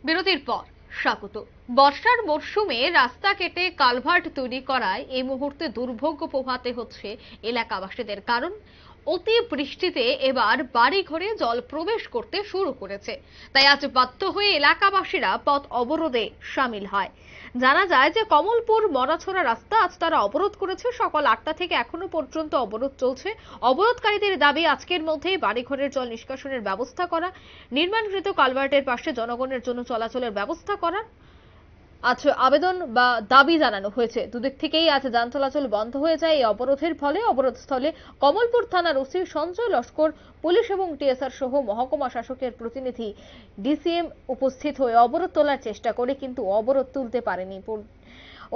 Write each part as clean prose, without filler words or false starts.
বিরতির পর স্বাগত। বর্ষার মরশুমে রাস্তা কেটে কালভার্ট তৈরি করায় এই মুহূর্তে দুর্ভোগ পোহাতে হচ্ছে এলাকাবাসীদের। কারণ অতি বৃষ্টিতে এবার বাড়ি ঘরে জল প্রবেশ করতে শুরু করেছে। তাই আজ বাধ্য হয়ে এলাকাবাসীরা পথ অবরোধে সামিল হয়। জানা যায় যে কমলপুর মরাছড়া রাস্তা আজ তারা অবরোধ করেছে। সকাল 8টা থেকে এখনো পর্যন্ত অবরোধ চলছে। অবরোধকারীদের দাবি আজকের মধ্যেই বাড়িঘরের জল নিষ্কাশনের ব্যবস্থা করা, নির্মাণকৃত কালভার্টের পাশে জনগণের জন্য চলাচলের ব্যবস্থা করা। আজ আবেদন বা দাবি জানানো হয়েছে। দুদিক থেকেই আজ যান চলাচল বন্ধ হয়ে যায়। এই অবরোধের ফলে অবরোধস্থলে কমলপুর থানার ওসি সঞ্জয় লস্কর, পুলিশ এবং টিএসআর সহ মহকুমা শাসকের প্রতিনিধি ডিসিএম উপস্থিত হয়ে অবরোধ তোলার চেষ্টা করে, কিন্তু অবরোধ তুলতে পারেনি।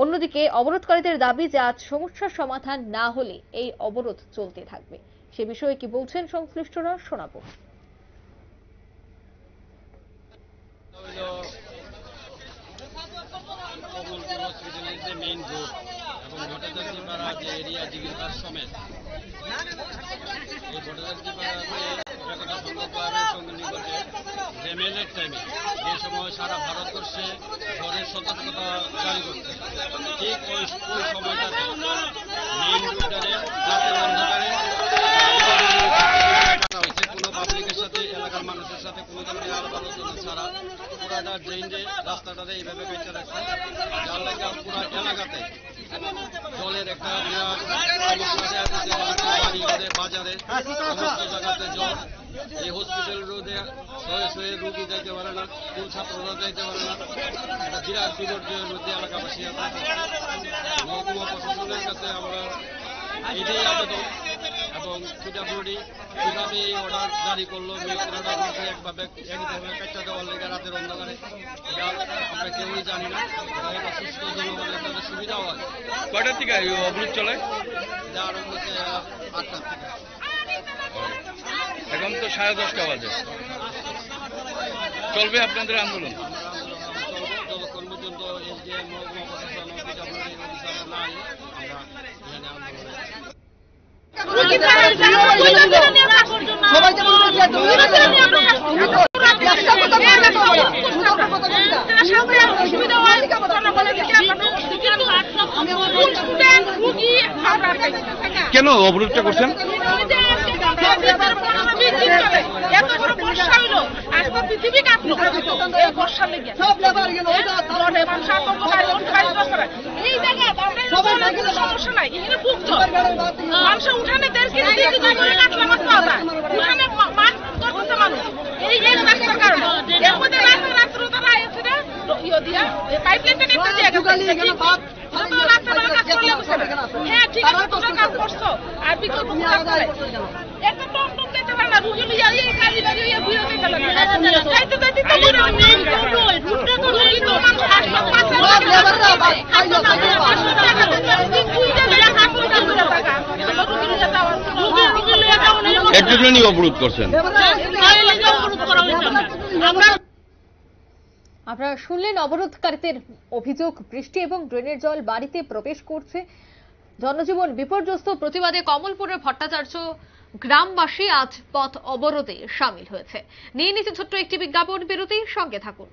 অন্যদিকে অবরোধকারীদের দাবি যে আজ সমস্যার সমাধান না হলে এই অবরোধ চলতে থাকবে। সে বিষয়ে কি বলছেন সংশ্লিষ্টরা, শোনাবো। কমলপুর হসপিটালের যে মেইন রোড এবং ভট্টাচার্যপাড়া যে এরিয়া জিগিরপাড় সমেত এই ভট্টাচার্যপাড়াতে যতটা সম্ভব সঙ্গে নিকটে রেমেলের টাইমে যে সময় সারা ভারতবর্ষে ঝড়ের সতর্কতা জারি করছে, ঠিক ওই সময়টাতে মেইন রোডটারে রাতের অন্ধকারে হয়েছে। কোনো পাবলিকের সাথে এলাকার মানুষের সাথে কোনো ধরনের আলাপ আলোচনা ছাড়া পুরাটা ড্রেনে রাস্তাটাতে এইভাবে বেঁচে রাখছে, যার লাগে পুরা এলাকাতে জলের একটা সমস্যা বাড়ি ঘরে বাজারে সমস্ত জায়গাতে জল। এই হসপিটাল রোডে শয়ে শয়ে রুগী যাইতে পারে না, স্কুল ছাত্ররা যাইতে পারে না। একটা বিরাট বিপর্যয়ের মধ্যে এলাকাবাসী আছে। মহকুমা প্রশাসনের কাছে আমরা এটাই আবেদন এবং পিডাব্লিউডি কিভাবে এই অর্ডার জারি করলো, মেয়েরা একভাবে একইভাবে কাটা দেওয়ার লেগে রাতের অন্ধকারে, এটা আমরা কেউই জানি না। এটা সুস্থ জনগণের তাদের সুবিধাও হয়। কয়টার থেকে অবরোধ চলে? এটা আরম্ভ হচ্ছে 8টার থেকে। এখন তো 10:30 বাজে। চলবে আপনাদের আন্দোলন? চলবে যতক্ষণ পর্যন্ত এসডিএম মহকুমা প্রশাসন পিডাব্লিউডি অফিসাররা না আসে আমরা এখানে আন্দোলনে। কেন অবরোধটা করছেন? পৃথিবী কাঁপলো এই বর্ষার লেগে এই জায়গায় সমস্যা নাই, এখানে খুব মানুষ উঠানে উঠানে মাছ করতেছে মানুষ এই রাস্তার কারণে। এর মধ্যে রাত্র তারা এসে ইয়ে দিয়া পাইপ লাইনটা নিতে দিয়ে হ্যাঁ ঠিক আছে, তোমরা কাজ করছো আর বিকল্প একটা টমটম যেতে পারে না, রুগী লিয়া এই গাড়ি গাড়ি ঘুরে যেতে লাগে যাইতে যাইতে একটু অবরোধ করছেন। আপনারা শুনলেন অবরোধকারীদের অভিযোগ, বৃষ্টি এবং ড্রেনের জল বাড়িতে প্রবেশ করছে, জনজীবন বিপর্যস্ত। প্রতিবাদে কমলপুরের ভট্টাচার্য গ্রামবাসী আজ পথ অবরোধে সামিল হয়েছে। নিয়ে নিচ্ছে ছোট্ট একটি বিজ্ঞাপন বিরতি, সঙ্গে থাকুন।